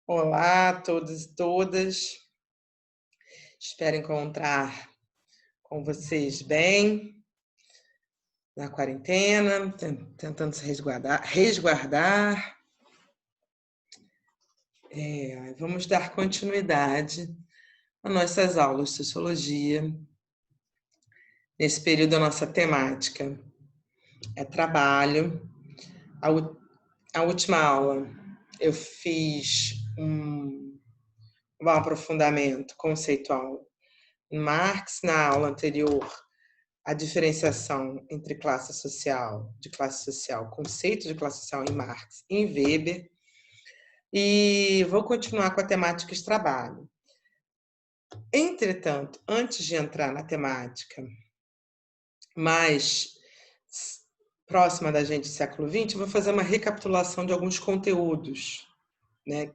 Olá a todos e todas. Espero encontrar com vocês bem na quarentena, tentando se resguardar. Vamos dar continuidade às nossas aulas de sociologia. Nesse período, a nossa temática é trabalho. A última aula eu fiz um aprofundamento conceitual em Marx. Na aula anterior, a diferenciação entre classe social, conceito de classe social em Marx e em Weber. E vou continuar com a temática de trabalho. Entretanto, antes de entrar na temática mais próxima da gente do século XX, eu vou fazer uma recapitulação de alguns conteúdos, né,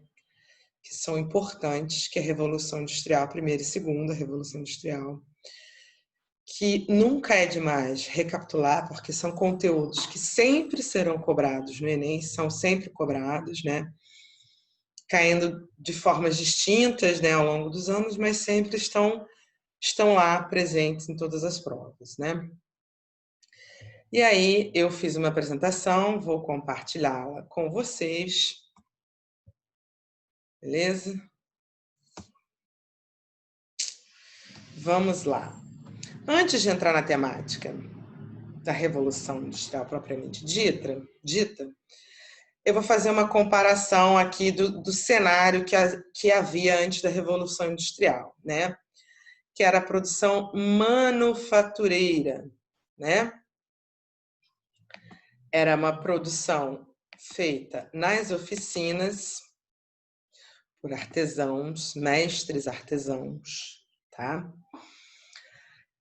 que são importantes, que é a Revolução Industrial, primeira e segunda Revolução Industrial, que nunca é demais recapitular, porque são conteúdos que sempre serão cobrados no Enem, são sempre cobrados, né? Caindo de formas distintas, né, ao longo dos anos, mas sempre estão lá presentes em todas as provas, né? E aí eu fiz uma apresentação, vou compartilhá-la com vocês, beleza? Vamos lá. Antes de entrar na temática da Revolução Industrial propriamente dita, eu vou fazer uma comparação aqui do cenário que havia antes da Revolução Industrial, né? Que era a produção manufatureira, né? Era uma produção feita nas oficinas por artesãos, mestres artesãos, tá?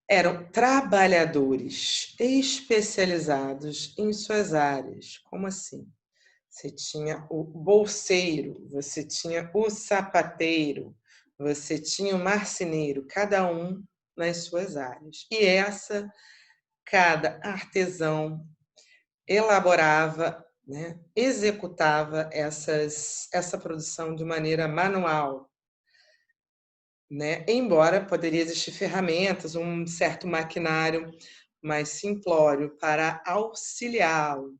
Eram trabalhadores especializados em suas áreas. Como assim? Você tinha o bolseiro, você tinha o sapateiro, você tinha o marceneiro, cada um nas suas áreas. E cada artesão elaborava, né, executava essa produção de maneira manual, né? Embora poderia existir ferramentas, um certo maquinário mais simplório para auxiliá-lo.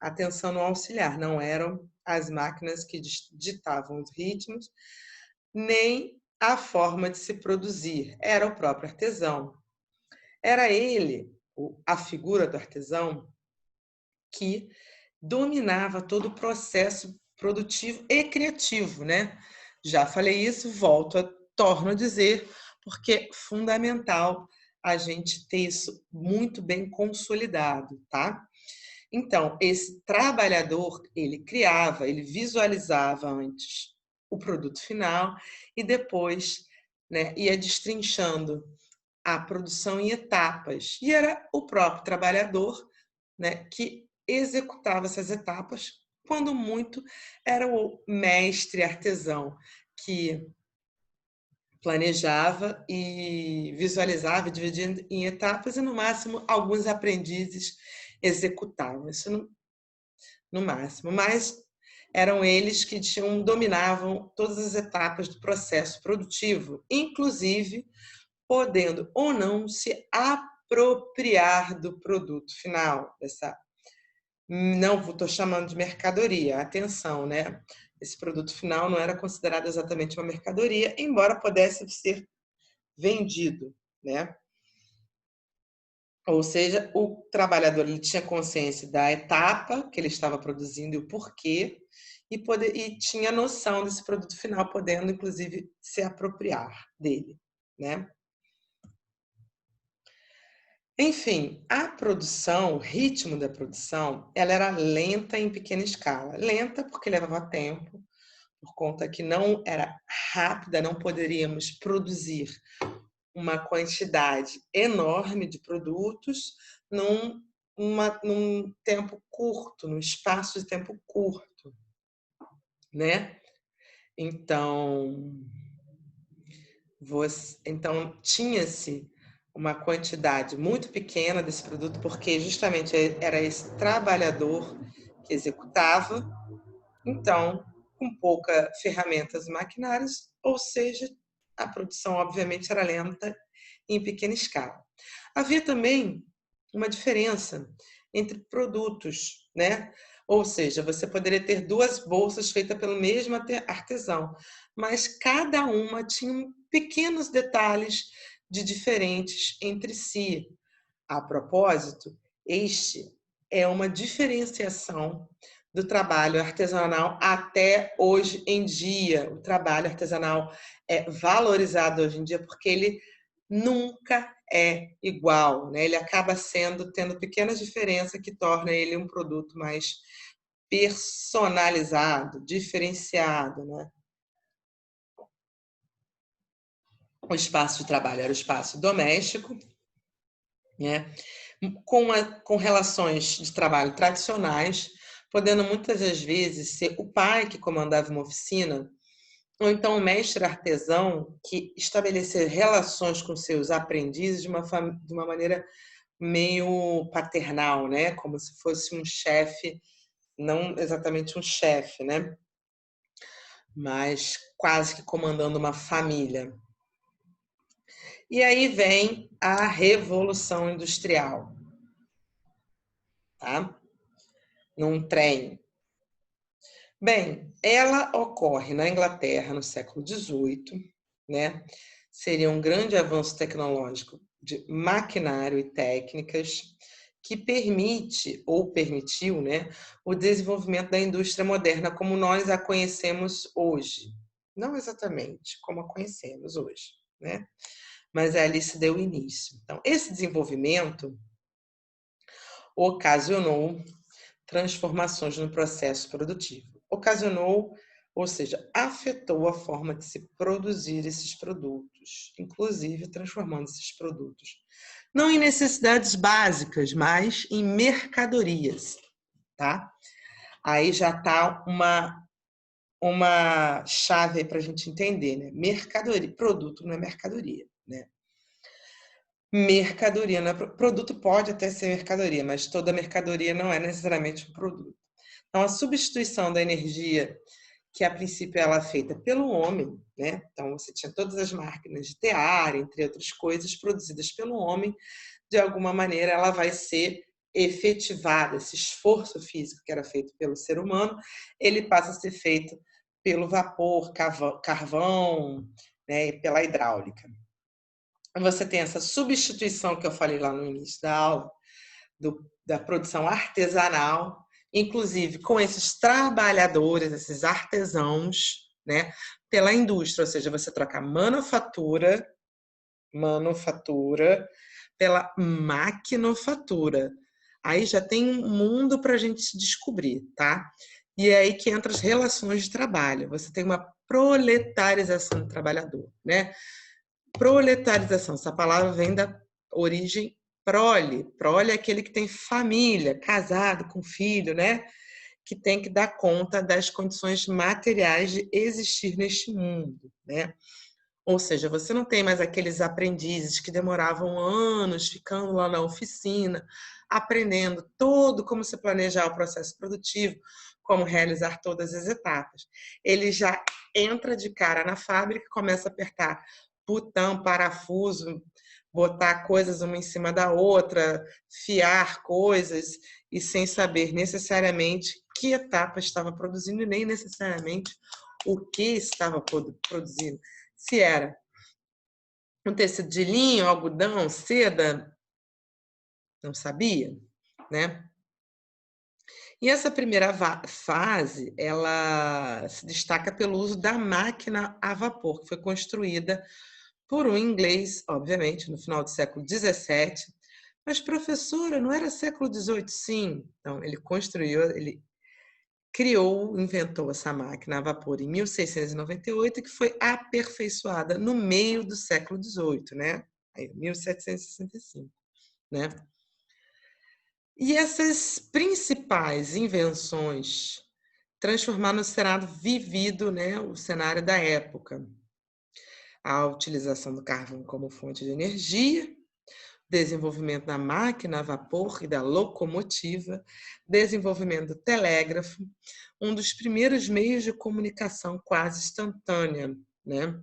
Atenção no auxiliar, não eram as máquinas que ditavam os ritmos, nem a forma de se produzir, era o próprio artesão. Era ele, a figura do artesão, que dominava todo o processo produtivo e criativo, né? Já falei isso, torno a dizer, porque é fundamental a gente ter isso muito bem consolidado, tá? Então, esse trabalhador, ele criava, ele visualizava antes o produto final e depois, né, ia destrinchando a produção em etapas. E era o próprio trabalhador, né, que executava essas etapas, quando muito era o mestre artesão que planejava e visualizava, dividindo em etapas, e no máximo alguns aprendizes executavam. Isso no máximo, mas eram eles que dominavam todas as etapas do processo produtivo, inclusive podendo ou não se apropriar do produto final. Não estou chamando de mercadoria, atenção, né? Esse produto final não era considerado exatamente uma mercadoria, embora pudesse ser vendido, né? Ou seja, o trabalhador ele tinha consciência da etapa que ele estava produzindo e o porquê, e tinha noção desse produto final, podendo, inclusive, se apropriar dele, né? Enfim, a produção, o ritmo da produção, ela era lenta em pequena escala. Lenta porque levava tempo, por conta que não era rápida, não poderíamos produzir uma quantidade enorme de produtos num tempo curto, num espaço de tempo curto, né? Então, tinha-se uma quantidade muito pequena desse produto, porque justamente era esse trabalhador que executava. Então, com pouca ferramentas e maquinários, ou seja, a produção, obviamente, era lenta e em pequena escala. Havia também uma diferença entre produtos, né? Ou seja, você poderia ter duas bolsas feitas pelo mesmo artesão, mas cada uma tinha pequenos detalhes de diferentes entre si. A propósito, este é uma diferenciação do trabalho artesanal até hoje em dia. O trabalho artesanal é valorizado hoje em dia porque ele nunca é igual, né? Ele acaba tendo pequenas diferenças que torna ele um produto mais personalizado, diferenciado, né? O espaço de trabalho era o espaço doméstico, né? Com relações de trabalho tradicionais, podendo muitas das vezes ser o pai que comandava uma oficina, ou então o mestre artesão que estabelecer relações com seus aprendizes de uma maneira meio paternal, né? Como se fosse um chefe, não exatamente um chefe, né? Mas quase que comandando uma família. E aí vem a Revolução Industrial, tá? Num trem. Bem, ela ocorre na Inglaterra no século XVIII, né? Seria um grande avanço tecnológico de maquinário e técnicas que permite ou permitiu, né, o desenvolvimento da indústria moderna como nós a conhecemos hoje. Não exatamente como a conhecemos hoje, né? Mas ali se deu início. Então, esse desenvolvimento ocasionou transformações no processo produtivo. Ocasionou, ou seja, afetou a forma de se produzir esses produtos, inclusive transformando esses produtos não em necessidades básicas, mas em mercadorias, tá? Aí já está uma chave para a gente entender, né? Mercadoria, produto não é mercadoria, né? Mercadoria, não é, produto pode até ser mercadoria, mas toda mercadoria não é necessariamente um produto. Então, a substituição da energia, que a princípio ela é feita pelo homem, né? Então, você tinha todas as máquinas de tear, entre outras coisas, produzidas pelo homem, de alguma maneira ela vai ser efetivada. Esse esforço físico que era feito pelo ser humano, ele passa a ser feito pelo vapor, carvão, né? E pela hidráulica. Você tem essa substituição que eu falei lá no início da aula, da produção artesanal, inclusive com esses trabalhadores, esses artesãos, né, pela indústria, ou seja, você troca manufatura pela maquinofatura. Aí já tem um mundo para a gente se descobrir, tá? E é aí que entra as relações de trabalho. Você tem uma proletarização do trabalhador, né? Proletarização, essa palavra vem da origem prole. Prole é aquele que tem família, casado, com filho, né? Que tem que dar conta das condições materiais de existir neste mundo, né? Ou seja, você não tem mais aqueles aprendizes que demoravam anos ficando lá na oficina, aprendendo todo como se planejar o processo produtivo, como realizar todas as etapas. Ele já entra de cara na fábrica, começa a apertar botão, parafuso, botar coisas uma em cima da outra, fiar coisas e sem saber necessariamente que etapa estava produzindo e nem necessariamente o que estava produzindo. Se era um tecido de linho, algodão, seda, não sabia, né? E essa primeira fase, ela se destaca pelo uso da máquina a vapor, que foi construída por um inglês, obviamente, no final do século XVII. Mas, professora, não era século XVIII? Sim. Então, ele criou, inventou essa máquina a vapor em 1698, que foi aperfeiçoada no meio do século XVIII, né? Aí, 1765, né? E essas principais invenções transformaram no cenário vivido, né, o cenário da época. A utilização do carvão como fonte de energia, desenvolvimento da máquina a vapor e da locomotiva, desenvolvimento do telégrafo, um dos primeiros meios de comunicação quase instantânea, né?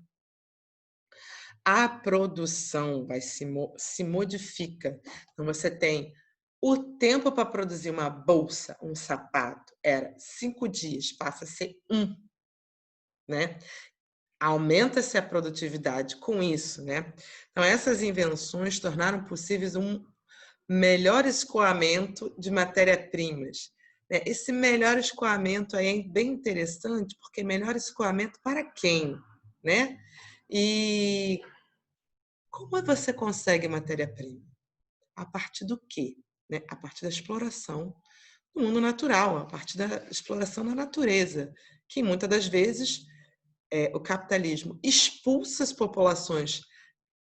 A produção se modifica. Então, você tem o tempo para produzir uma bolsa, um sapato, era 5 dias, passa a ser 1, né? Aumenta-se a produtividade com isso, né? Então, essas invenções tornaram possíveis um melhor escoamento de matéria-primas. Esse melhor escoamento aí é bem interessante, porque melhor escoamento para quem, né? E como você consegue matéria-prima? A partir do quê? Né? A partir da exploração do mundo natural, a partir da exploração da natureza, que muitas das vezes o capitalismo expulsa as populações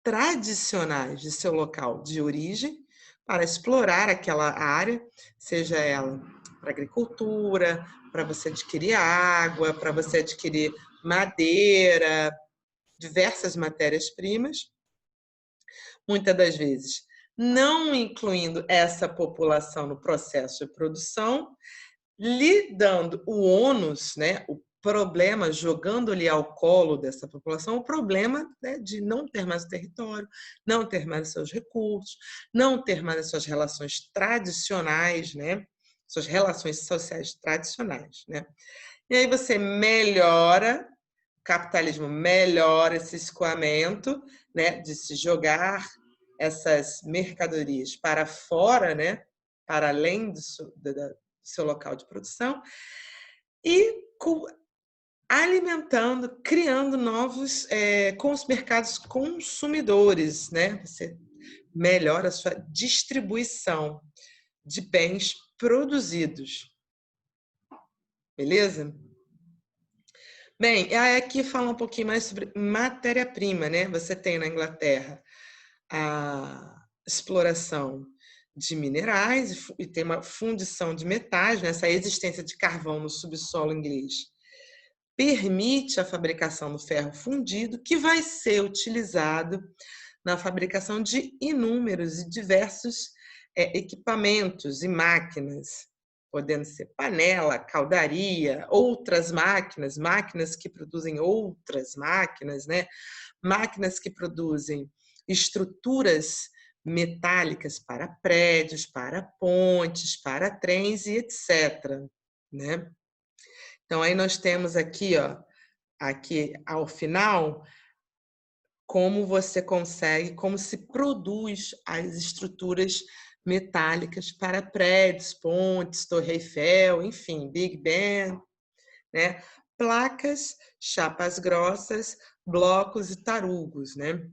tradicionais de seu local de origem para explorar aquela área, seja ela para agricultura, para você adquirir água, para você adquirir madeira, diversas matérias-primas, muitas das vezes não incluindo essa população no processo de produção, lhe dando o ônus, né, o problema, jogando-lhe ao colo dessa população, o problema, né, de não ter mais o território, não ter mais os seus recursos, não ter mais as suas relações tradicionais, né, suas relações sociais tradicionais, né. E aí você melhora, o capitalismo melhora esse escoamento, né, de se jogar essas mercadorias para fora, né, para além do seu local de produção, e alimentando, criando novos com os mercados consumidores, né? Você melhora a sua distribuição de bens produzidos, beleza? Bem, aqui fala um pouquinho mais sobre matéria-prima, né? Você tem na Inglaterra a exploração de minerais e tem uma fundição de metais, né? Essa existência de carvão no subsolo inglês permite a fabricação do ferro fundido, que vai ser utilizado na fabricação de inúmeros e diversos equipamentos e máquinas, podendo ser panela, caldaria, outras máquinas, máquinas que produzem outras máquinas, né? Máquinas que produzem estruturas metálicas para prédios, para pontes, para trens e etc, né? Então aí nós temos aqui, ó, aqui ao final, como você consegue, como se produz as estruturas metálicas para prédios, pontes, Torre Eiffel, enfim, Big Ben, né? Placas, chapas grossas, blocos e tarugos, né?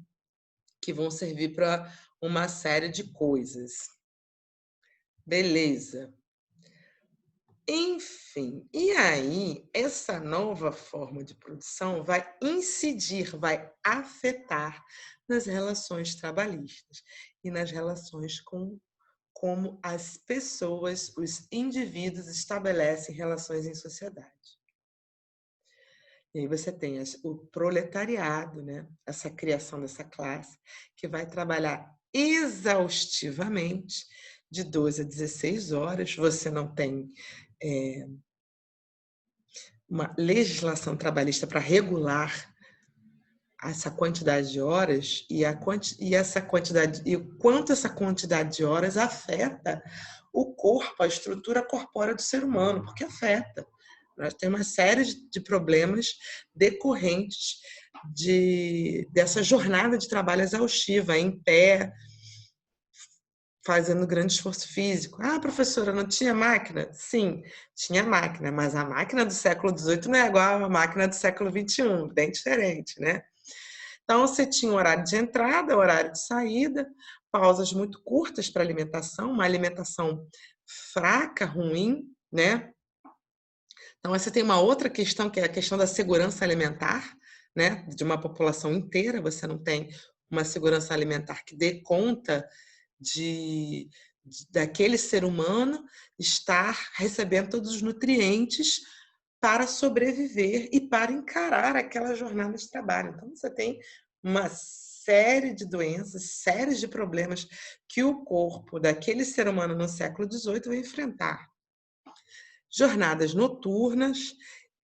Que vão servir para uma série de coisas. Beleza. Enfim, e aí essa nova forma de produção vai incidir, vai afetar nas relações trabalhistas e nas relações com como as pessoas, os indivíduos estabelecem relações em sociedade. E aí você tem o proletariado, né? Essa criação dessa classe, que vai trabalhar exaustivamente de 12 a 16 horas. Você não tem uma legislação trabalhista para regular essa quantidade de horas e essa quantidade e o quanto essa quantidade de horas afeta o corpo, a estrutura corpórea do ser humano, porque afeta. Nós temos uma série de problemas decorrentes dessa jornada de trabalho exaustiva, em pé, fazendo grande esforço físico. Ah, professora, não tinha máquina? Sim, tinha máquina, mas a máquina do século XVIII não é igual à máquina do século XXI, bem diferente, né? Então, você tinha um horário de entrada, horário de saída, pausas muito curtas para alimentação, uma alimentação fraca, ruim, né? Então, você tem uma outra questão, que é a questão da segurança alimentar, né? De uma população inteira, você não tem uma segurança alimentar que dê conta daquele ser humano estar recebendo todos os nutrientes para sobreviver e para encarar aquela jornada de trabalho. Então, você tem uma série de doenças, séries de problemas que o corpo daquele ser humano no século XVIII vai enfrentar. Jornadas noturnas,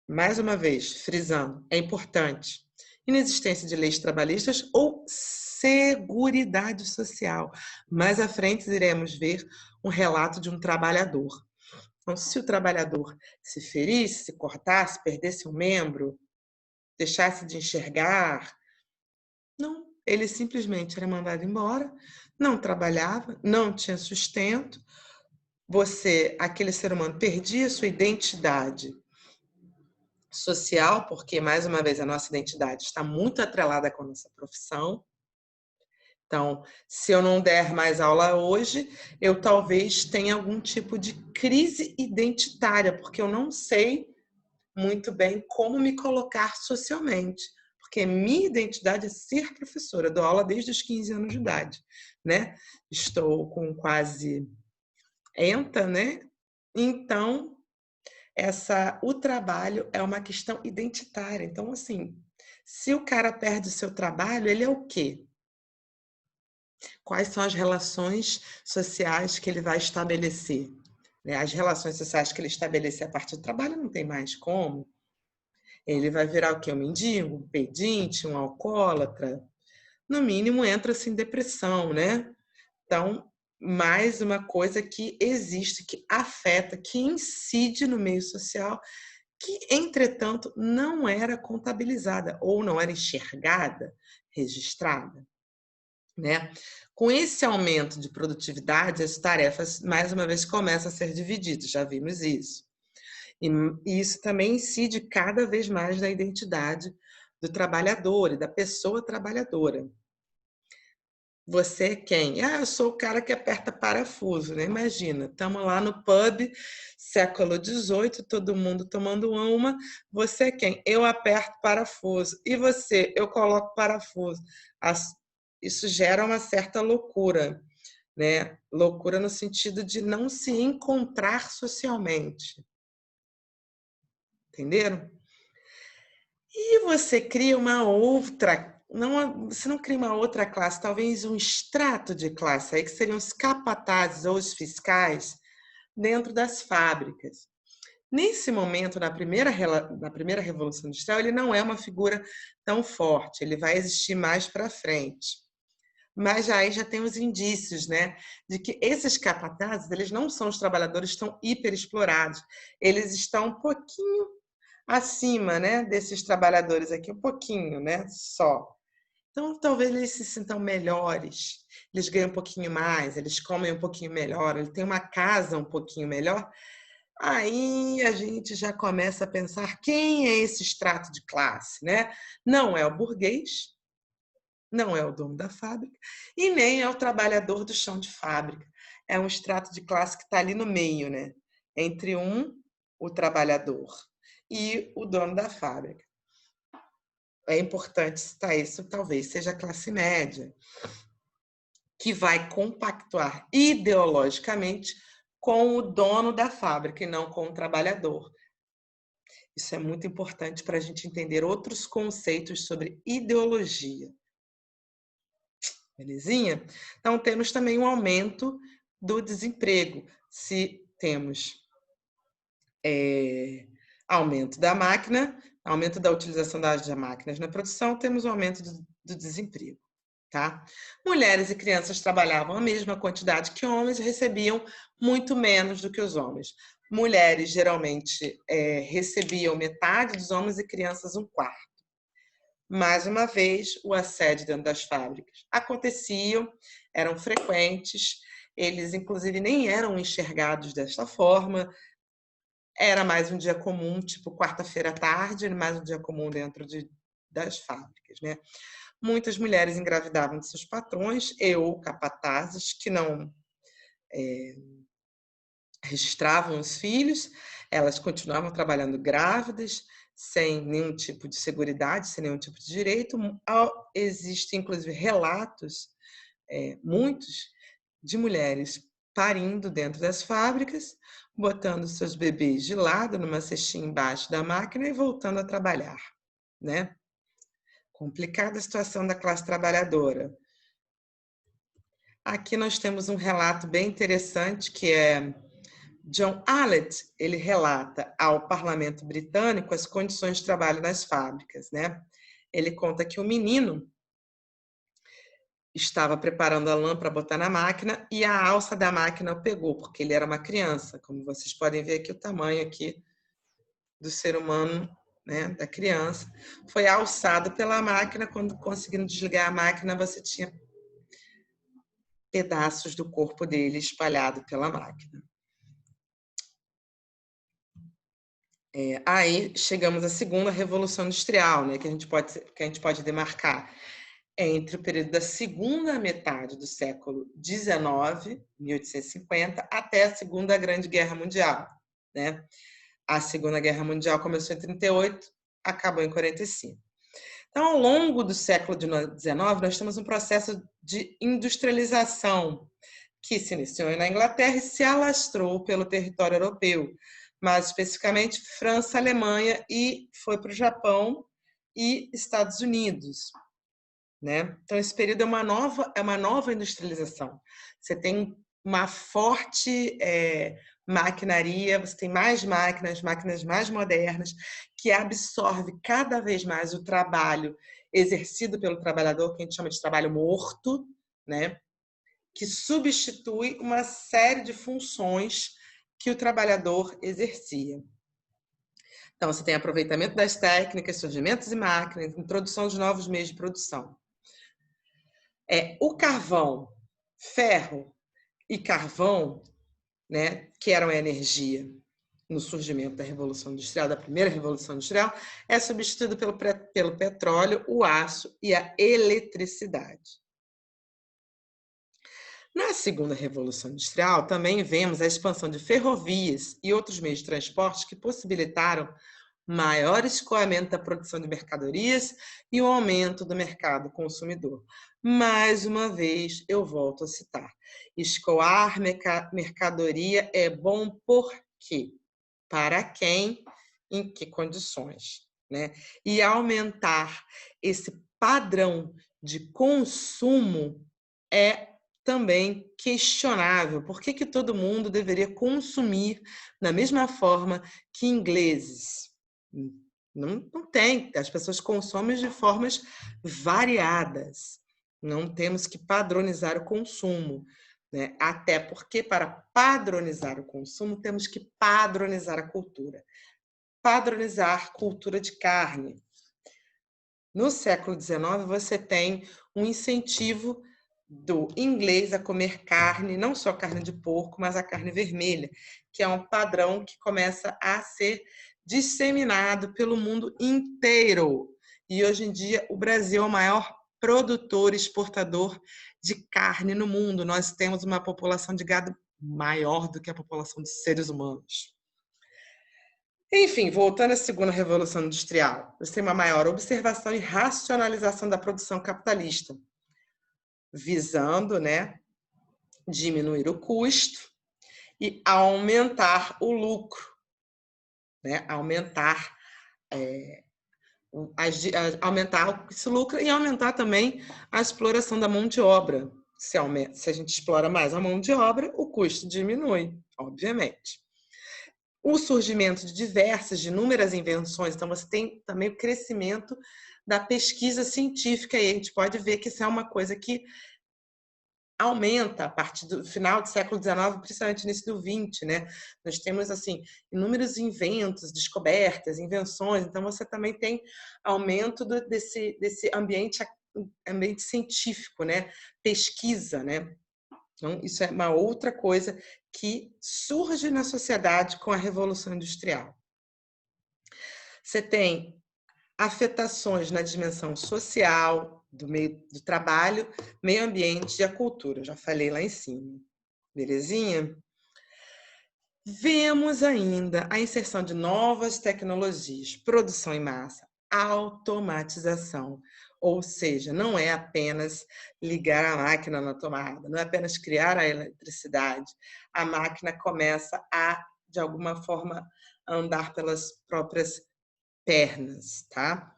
mais uma vez, frisando, é importante, inexistência de leis trabalhistas ou seguridade social. Mais à frente iremos ver um relato de um trabalhador. Então, se o trabalhador se ferisse, se cortasse, perdesse um membro, deixasse de enxergar, não, ele simplesmente era mandado embora, não trabalhava, não tinha sustento, aquele ser humano, perdia sua identidade social, porque, mais uma vez, a nossa identidade está muito atrelada com a nossa profissão. Então, se eu não der mais aula hoje, eu talvez tenha algum tipo de crise identitária, porque eu não sei muito bem como me colocar socialmente. Porque minha identidade é ser professora. Eu dou aula desde os 15 anos de idade, né? Estou com quase né? Então, o trabalho é uma questão identitária. Então, assim, se o cara perde o seu trabalho, ele é o quê? Quais são as relações sociais que ele vai estabelecer? As relações sociais que ele estabelecer a partir do trabalho não tem mais como. Ele vai virar o quê? Um mendigo, um pedinte, um alcoólatra? No mínimo, entra-se em depressão, né? Então, mais uma coisa que existe, que afeta, que incide no meio social, que, entretanto, não era contabilizada ou não era enxergada, registrada, né? Com esse aumento de produtividade, as tarefas, mais uma vez, começam a ser divididas, já vimos isso. E isso também incide cada vez mais na identidade do trabalhador e da pessoa trabalhadora. Você é quem? Ah, eu sou o cara que aperta parafuso, né? Imagina, estamos lá no pub, século XVIII, todo mundo tomando uma. Você é quem? Eu aperto parafuso. E você? Eu coloco parafuso. Isso gera uma certa loucura, né? Loucura no sentido de não se encontrar socialmente. Entenderam? E você cria uma outra, não, você não cria uma outra classe, talvez um extrato de classe, aí que seriam os capatazes ou os fiscais dentro das fábricas. Nesse momento, na primeira Revolução Industrial, ele não é uma figura tão forte, ele vai existir mais para frente. Mas aí já tem os indícios, né, de que esses capatazes, eles não são os trabalhadores que estão hiperexplorados, eles estão um pouquinho acima, né, desses trabalhadores aqui, um pouquinho, né, só. Então, talvez eles se sintam melhores, eles ganham um pouquinho mais, eles comem um pouquinho melhor, ele tem uma casa um pouquinho melhor. Aí a gente já começa a pensar quem é esse extrato de classe, né? Não é o burguês, não é o dono da fábrica e nem é o trabalhador do chão de fábrica. É um extrato de classe que está ali no meio, né? Entre o trabalhador, e o dono da fábrica. É importante citar isso, talvez seja a classe média, que vai compactuar ideologicamente com o dono da fábrica e não com o trabalhador. Isso é muito importante para a gente entender outros conceitos sobre ideologia. Belezinha? Então, temos também um aumento do desemprego. Se temos aumento da máquina, aumento da utilização das máquinas na produção, temos o aumento do desemprego. Tá? Mulheres e crianças trabalhavam a mesma quantidade que homens e recebiam muito menos do que os homens. Mulheres geralmente recebiam metade dos homens e crianças um quarto. Mais uma vez, o assédio dentro das fábricas aconteciam, eram frequentes, eles inclusive nem eram enxergados desta forma. Era mais um dia comum, tipo quarta-feira à tarde, mais um dia comum dentro das fábricas, né? Muitas mulheres engravidavam de seus patrões ou capatazes que não registravam os filhos, elas continuavam trabalhando grávidas, sem nenhum tipo de seguridade, sem nenhum tipo de direito. Existem, inclusive, relatos, muitos, de mulheres parindo dentro das fábricas, botando seus bebês de lado, numa cestinha embaixo da máquina e voltando a trabalhar, né? Complicada a situação da classe trabalhadora. Aqui nós temos um relato bem interessante que é John Allett, ele relata ao parlamento britânico as condições de trabalho nas fábricas, né? Ele conta que o menino estava preparando a lã para botar na máquina e a alça da máquina o pegou, porque ele era uma criança. Como vocês podem ver aqui, o tamanho aqui do ser humano, né, da criança, foi alçado pela máquina. Quando conseguindo desligar a máquina, você tinha pedaços do corpo dele espalhado pela máquina. Aí chegamos à segunda revolução industrial, né, que a gente pode demarcar entre o período da segunda metade do século XIX, 1850, até a Segunda Grande Guerra Mundial, né? A Segunda Guerra Mundial começou em 38, acabou em 45. Então, ao longo do século XIX, nós temos um processo de industrialização que se iniciou na Inglaterra e se alastrou pelo território europeu, mais especificamente França, Alemanha, e foi para o Japão e Estados Unidos, né? Então, esse período é uma nova industrialização. Você tem uma forte maquinaria, você tem mais máquinas mais modernas, que absorve cada vez mais o trabalho exercido pelo trabalhador, que a gente chama de trabalho morto, né? Que substitui uma série de funções que o trabalhador exercia. Então, você tem aproveitamento das técnicas, surgimento de máquinas, introdução de novos meios de produção. O carvão, ferro e carvão, né, que eram a energia no surgimento da Revolução Industrial, da primeira Revolução Industrial, é substituído pelo petróleo, o aço e a eletricidade. Na segunda Revolução Industrial, também vemos a expansão de ferrovias e outros meios de transporte que possibilitaram maior escoamento da produção de mercadorias e o aumento do mercado consumidor. Mais uma vez, eu volto a citar: escoar mercadoria é bom por quê? Para quem? Em que condições? Né? E aumentar esse padrão de consumo é também questionável. Por que todo mundo deveria consumir da mesma forma que ingleses? Não tem. As pessoas consomem de formas variadas. Não temos que padronizar o consumo, né? Até porque, para padronizar o consumo, temos que padronizar a cultura. Padronizar cultura de carne. No século XIX, você tem um incentivo do inglês a comer carne, não só carne de porco, mas a carne vermelha, que é um padrão que começa a ser disseminado pelo mundo inteiro. E hoje em dia o Brasil é o maior produtor e exportador de carne no mundo. Nós temos uma população de gado maior do que a população de seres humanos. Enfim, voltando à segunda revolução industrial, você tem uma maior observação e racionalização da produção capitalista, visando, né, diminuir o custo e aumentar o lucro, né? Aumentar esse lucro e aumentar também a exploração da mão de obra. Se a gente explora mais a mão de obra, o custo diminui, obviamente. O surgimento de inúmeras invenções, então você tem também o crescimento da pesquisa científica, e a gente pode ver que isso é uma coisa que aumenta a partir do final do século XIX, principalmente início do XX, né? Nós temos, assim, inúmeros inventos, descobertas, invenções, então você também tem aumento desse ambiente científico, né? Pesquisa, né? Então, isso é uma outra coisa que surge na sociedade com a Revolução Industrial. Você tem afetações na dimensão social, do trabalho, meio ambiente e a cultura. Eu já falei lá em cima. Belezinha? Vemos ainda a inserção de novas tecnologias, produção em massa, automatização. Ou seja, não é apenas ligar a máquina na tomada, não é apenas criar a eletricidade. A máquina começa a, de alguma forma, andar pelas próprias pernas, tá?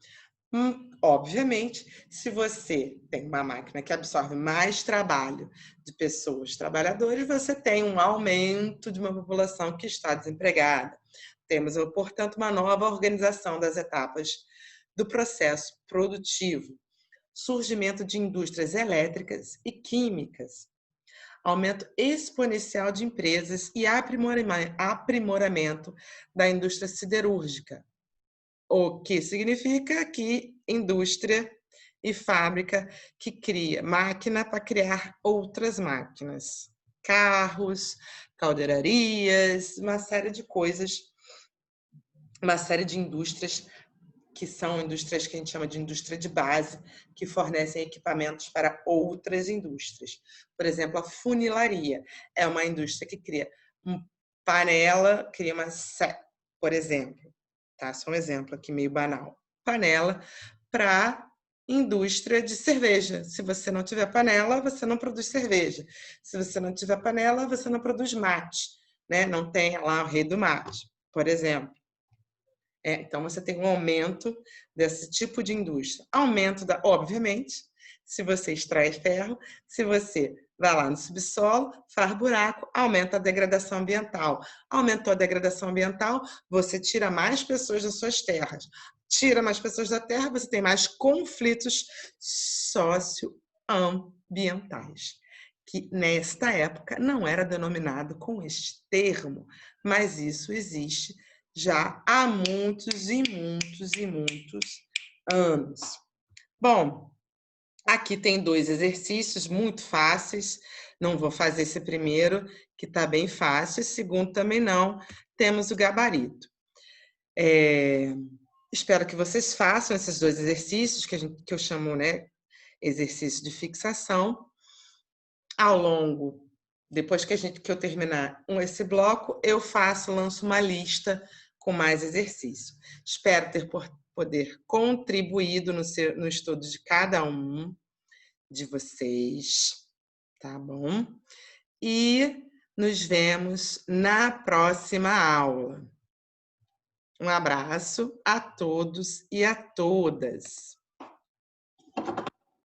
Obviamente, se você tem uma máquina que absorve mais trabalho de pessoas trabalhadoras, você tem um aumento de uma população que está desempregada. Temos, portanto, uma nova organização das etapas do processo produtivo, surgimento de indústrias elétricas e químicas, aumento exponencial de empresas e aprimoramento da indústria siderúrgica, o que significa que indústria e fábrica que cria máquina para criar outras máquinas, carros, caldeirarias, uma série de coisas, uma série de indústrias que são indústrias que a gente chama de indústria de base, que fornecem equipamentos para outras indústrias. Por exemplo, a funilaria é uma indústria que cria panela, cria uma, por exemplo, tá? Só um exemplo aqui meio banal. Panela para indústria de cerveja. Se você não tiver panela, você não produz cerveja. Se você não tiver panela, você não produz mate, né? Não tem lá o rei do mate, por exemplo. Então, você tem um aumento desse tipo de indústria. Aumento obviamente, se você extrai ferro, se você vai lá no subsolo, faz buraco, aumenta a degradação ambiental. Aumentou a degradação ambiental, você tira mais pessoas das suas terras. Tira mais pessoas da terra, você tem mais conflitos socioambientais, que nesta época não era denominado com este termo, mas isso existe já há muitos e muitos e muitos anos. Bom, aqui tem 2 exercícios muito fáceis. Não vou fazer esse primeiro, que está bem fácil. Esse segundo também não. Temos o gabarito. Espero que vocês façam esses 2 exercícios, que eu chamo, né, exercício de fixação. Ao longo, depois que eu terminar esse bloco, eu lanço uma lista com mais exercício. Espero poder contribuído no estudo de cada um de vocês, tá bom? E nos vemos na próxima aula. Um abraço a todos e a todas.